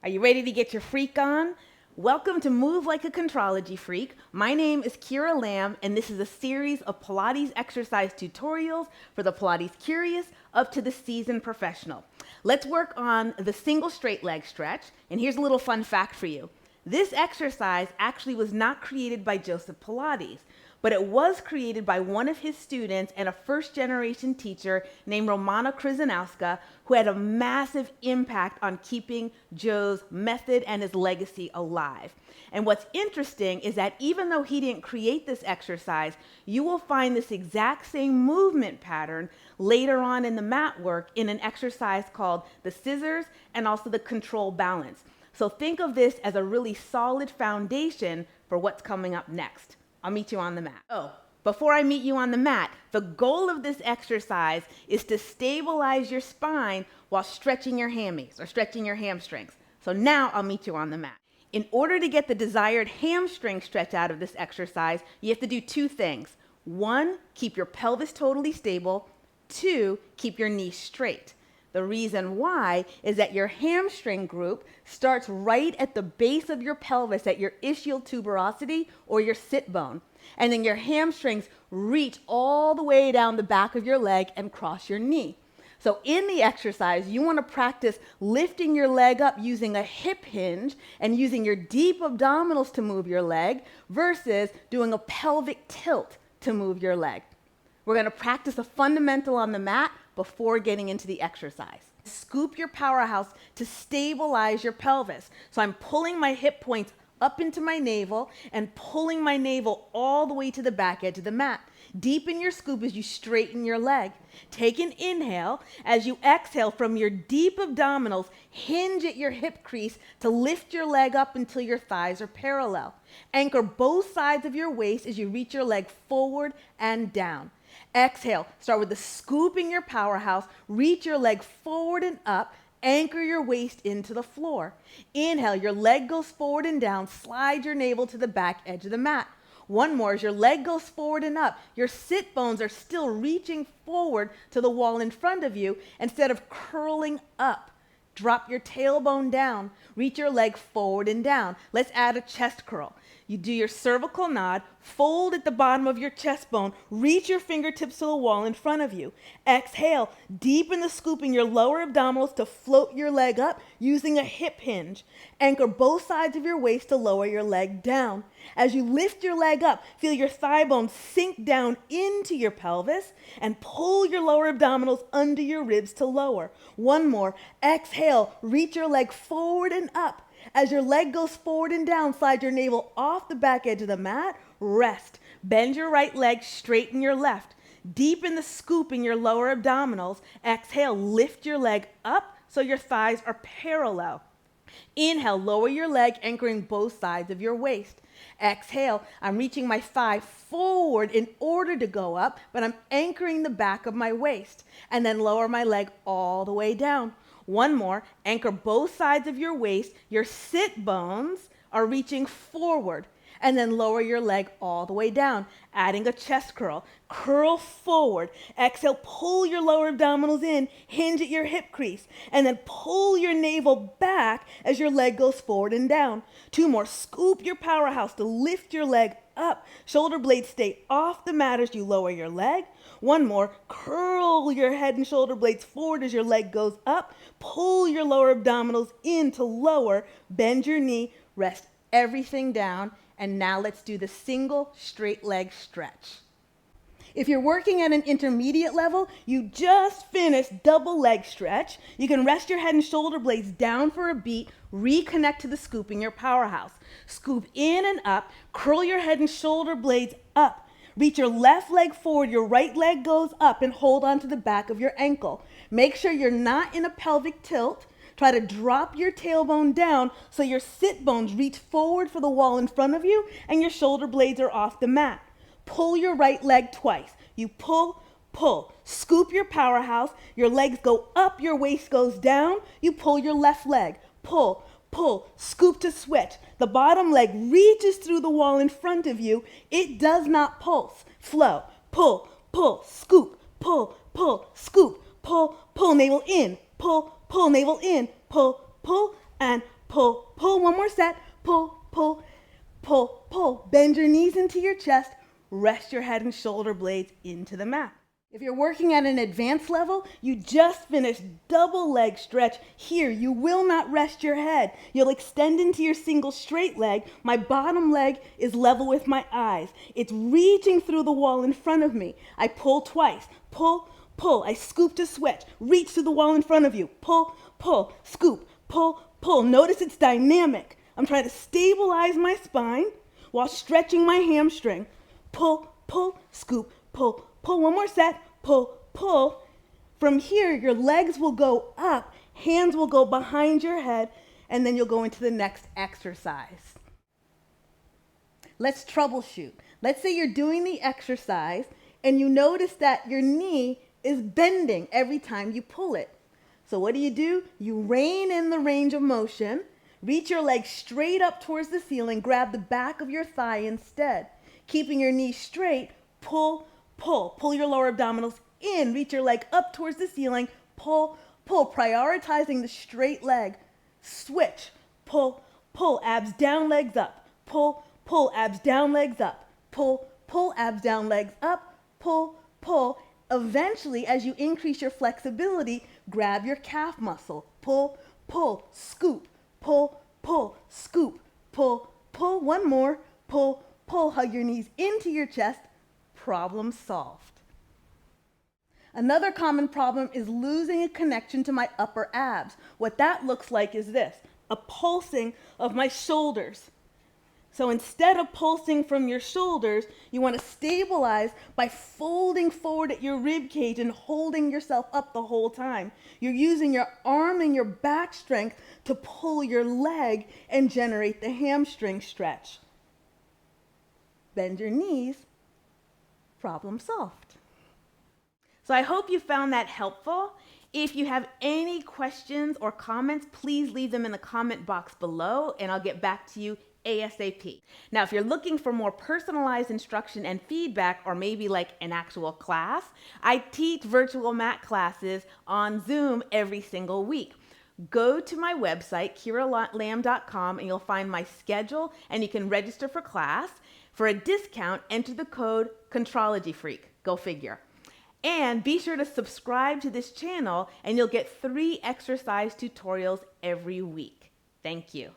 Are you ready to get your freak on? Welcome to Move Like a Contrology Freak. My name is Kira Lamb, and this is a series of Pilates exercise tutorials for the Pilates curious up to the seasoned professional. Let's work on the single straight leg stretch, and here's a little fun fact for you. This exercise actually was not created by Joseph Pilates, but it was created by one of his students and a first-generation teacher named Romana Kryzanowska, who had a massive impact on keeping Joe's method and his legacy alive. And what's interesting is that even though he didn't create this exercise, you will find this exact same movement pattern later on in the mat work in an exercise called the scissors and also the control balance. So think of this as a really solid foundation for what's coming up next. I'll meet you on the mat. Oh, before I meet you on the mat, the goal of this exercise is to stabilize your spine while stretching your hammies or stretching your hamstrings. So now I'll meet you on the mat. In order to get the desired hamstring stretch out of this exercise, you have to do two things. One, keep your pelvis totally stable. Two, keep your knees straight. The reason why is that your hamstring group starts right at the base of your pelvis at your ischial tuberosity or your sit bone. And then your hamstrings reach all the way down the back of your leg and cross your knee. So in the exercise, you want to practice lifting your leg up using a hip hinge and using your deep abdominals to move your leg versus doing a pelvic tilt to move your leg. We're going to practice a fundamental on the mat before getting into the exercise. Scoop your powerhouse to stabilize your pelvis. So I'm pulling my hip points up into my navel and pulling my navel all the way to the back edge of the mat. Deepen your scoop as you straighten your leg. Take an inhale. As you exhale from your deep abdominals, hinge at your hip crease to lift your leg up until your thighs are parallel. Anchor both sides of your waist as you reach your leg forward and down. Exhale, start with the scooping your powerhouse, reach your leg forward and up, anchor your waist into the floor. Inhale, your leg goes forward and down, slide your navel to the back edge of the mat. One more, as your leg goes forward and up, your sit bones are still reaching forward to the wall in front of you instead of curling up. Drop your tailbone down, reach your leg forward and down. Let's add a chest curl. You do your cervical nod, fold at the bottom of your chest bone, reach your fingertips to the wall in front of you. Exhale, deepen the scoop in your lower abdominals to float your leg up using a hip hinge. Anchor both sides of your waist to lower your leg down. As you lift your leg up, feel your thigh bones sink down into your pelvis and pull your lower abdominals under your ribs to lower. One more. Exhale, reach your leg forward and up. As your leg goes forward and down, slide your navel off the back edge of the mat. Rest. Bend your right leg, straighten your left. Deepen the scoop in your lower abdominals. Exhale, lift your leg up so your thighs are parallel. Inhale, lower your leg, anchoring both sides of your waist. Exhale, I'm reaching my thigh forward in order to go up, but I'm anchoring the back of my waist. And then lower my leg all the way down. One more, anchor both sides of your waist. Your sit bones are reaching forward. And then lower your leg all the way down, adding a chest curl. Curl forward. Exhale, pull your lower abdominals in, hinge at your hip crease, and then pull your navel back as your leg goes forward and down. Two more, scoop your powerhouse to lift your leg up. Shoulder blades stay off the mat as you lower your leg. One more, curl your head and shoulder blades forward as your leg goes up. Pull your lower abdominals in to lower. Bend your knee, rest everything down. And now let's do the single straight leg stretch. If you're working at an intermediate level, you just finished double leg stretch. You can rest your head and shoulder blades down for a beat, reconnect to the scooping your powerhouse. Scoop in and up, curl your head and shoulder blades up. Reach your left leg forward, your right leg goes up and hold on to the back of your ankle. Make sure you're not in a pelvic tilt. Try to drop your tailbone down so your sit bones reach forward for the wall in front of you and your shoulder blades are off the mat. Pull your right leg twice. You pull, pull. Scoop your powerhouse. Your legs go up, your waist goes down. You pull your left leg. Pull, pull, scoop to switch. The bottom leg reaches through the wall in front of you. It does not pulse. Flow. Pull, pull, scoop, pull, pull, scoop, pull, pull, navel in, pull, pull, navel in, pull, pull, and pull. pull, pull. One more set. Pull, pull, pull, pull. Bend your knees into your chest. Rest your head and shoulder blades into the mat. If you're working at an advanced level, you just finished double leg stretch. Here, you will not rest your head. You'll extend into your single straight leg. My bottom leg is level with my eyes. It's reaching through the wall in front of me. I pull twice. Pull, pull. I scoop to switch. Reach to the wall in front of you. Pull, pull, scoop, pull, pull. Notice it's dynamic. I'm trying to stabilize my spine while stretching my hamstring. Pull, pull, scoop, pull, pull. One more set. Pull, pull. From here, your legs will go up, hands will go behind your head, and then you'll go into the next exercise. Let's troubleshoot. Let's say you're doing the exercise and you notice that your knee is bending every time you pull it. So what do? You rein in the range of motion, reach your leg straight up towards the ceiling, grab the back of your thigh instead. Keeping your knee straight, pull, pull. Pull your lower abdominals in, reach your leg up towards the ceiling, pull, pull. Prioritizing the straight leg. Switch, pull, pull. Abs down, legs up. Pull, pull. Abs down, legs up. Pull, pull. Abs down, legs up. Pull, pull. Eventually, as you increase your flexibility, grab your calf muscle. Pull, pull, scoop. Pull, pull, scoop. Pull, pull. One more. Pull, pull. Hug your knees into your chest. Problem solved. Another common problem is losing a connection to my upper abs. What that looks like is this, a pulsing of my shoulders. So instead of pulsing from your shoulders, you want to stabilize by folding forward at your rib cage and holding yourself up the whole time. You're using your arm and your back strength to pull your leg and generate the hamstring stretch. Bend your knees. Problem solved. So I hope you found that helpful. If you have any questions or comments, please leave them in the comment box below and I'll get back to you ASAP. Now, if you're looking for more personalized instruction and feedback, or maybe like an actual class, I teach virtual mat classes on Zoom every single week. Go to my website, kiralam.com, and you'll find my schedule and you can register for class. For a discount, enter the code ContrologyFreak. Go figure. And be sure to subscribe to this channel and you'll get 3 exercise tutorials every week. Thank you.